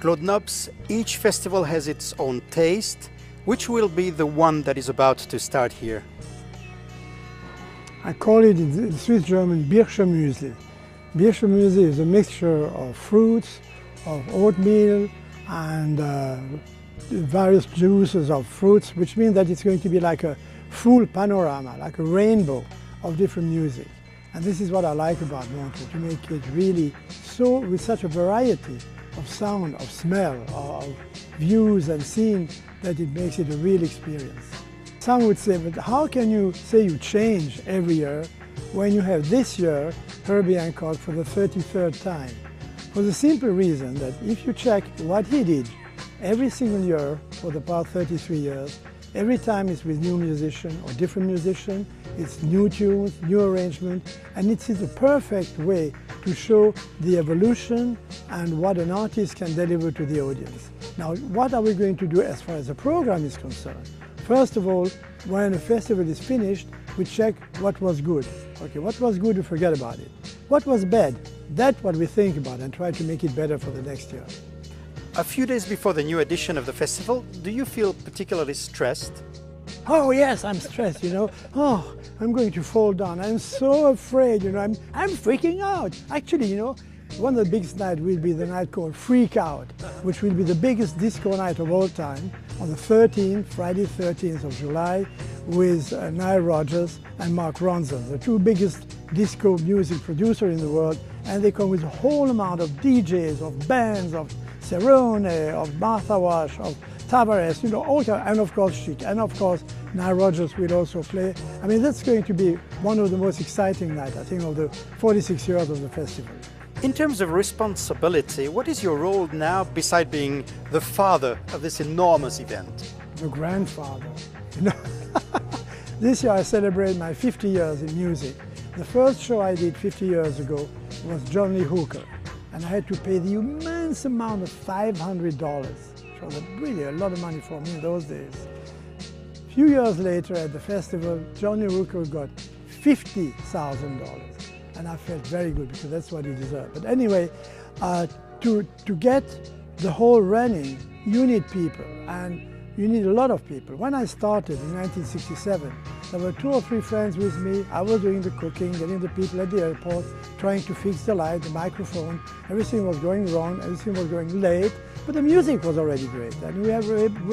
Claude Nobs, each festival has its own taste. Which will be the one that is about to start here? I call it in Swiss German Birchermüsli. Birchermüsli is a mixture of fruits, of oatmeal and various juices of fruits, which means that it's going to be like a full panorama, like a rainbow of different music. And this is what I like about Montreux, to make it really so, with such a variety of sound, of smell, of views and scenes, that it makes it a real experience. Some would say, but how can you say you change every year when you have this year Herbie Hancock for the 33rd time? For the simple reason that if you check what he did every single year for the past 33 years, every time it's with new musician or different musician, it's new tunes, new arrangement, and it is a perfect way to show the evolution and what an artist can deliver to the audience. Now, what are we going to do as far as the program is concerned? First of all, when a festival is finished, we check what was good. Okay, what was good, we forget about it. What was bad, that's what we think about and try to make it better for the next year. A few days before the new edition of the festival, do you feel particularly stressed? Oh yes, I'm stressed, you know. Oh, I'm going to fall down. I'm so afraid, you know. I'm freaking out. Actually, you know, one of the biggest nights will be the night called Freak Out, which will be the biggest disco night of all time on the 13th, Friday 13th of July, with Nile Rodgers and Mark Ronson, the two biggest disco music producers in the world, and they come with a whole amount of DJs, of bands, of Cerrone, of Martha Wash, of Tavares, you know, all kinds, and of course Chic, and of course Nile Rodgers will also play. I mean, that's going to be one of the most exciting nights, I think, of the 46 years of the festival. In terms of responsibility, what is your role now beside being the father of this enormous event? The grandfather, you know. This year I celebrate my 50 years in music. The first show I did 50 years ago was John Lee Hooker, and I had to pay the immense amount of $500. So that's really a lot of money for me in those days. A few years later at the festival, Johnny Hooker got $50,000, and I felt very good because that's what he deserved. But anyway, to get the whole running, you need people, and you need a lot of people. When I started in 1967, there were 2 or 3 friends with me. I was doing the cooking, getting the people at the airport, trying to fix the light, the microphone. Everything was going wrong, everything was going late, but the music was already great, and we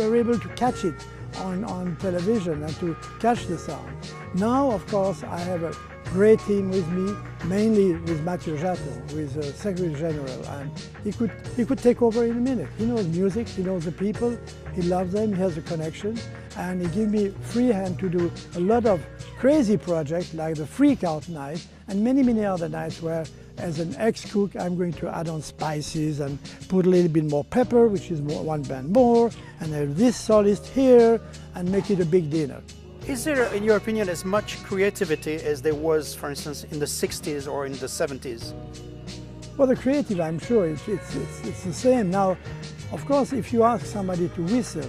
were able to catch it on television and to catch the sound. Now, of course, I have a great team with me, mainly with Mathieu Jaton, who is a Secretary General, and he could take over in a minute. He knows music, he knows the people, he loves them, he has a connection, and he gives me free hand to do a lot of crazy projects like the Freak Out night and many, many other nights where, as an ex-cook, I'm going to add on spices and put a little bit more pepper, which is one band more, and have this solist here, and make it a big dinner. Is there, in your opinion, as much creativity as there was, for instance, in the 60s or in the 70s? Well, the creative, I'm sure, it's the same. Now, of course, if you ask somebody to whistle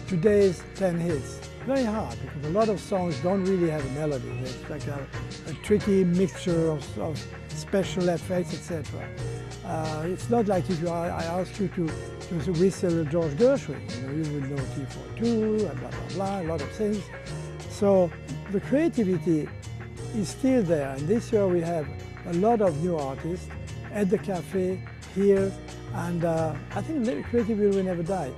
today's 10 hits, very hard, because a lot of songs don't really have a melody. It's like a tricky mixture of special effects, etc. It's not like if I ask you to whistle George Gershwin, you would know T42 and blah, blah, blah, a lot of things. So the creativity is still there, and this year we have a lot of new artists at the cafe, here, and I think creativity will never die.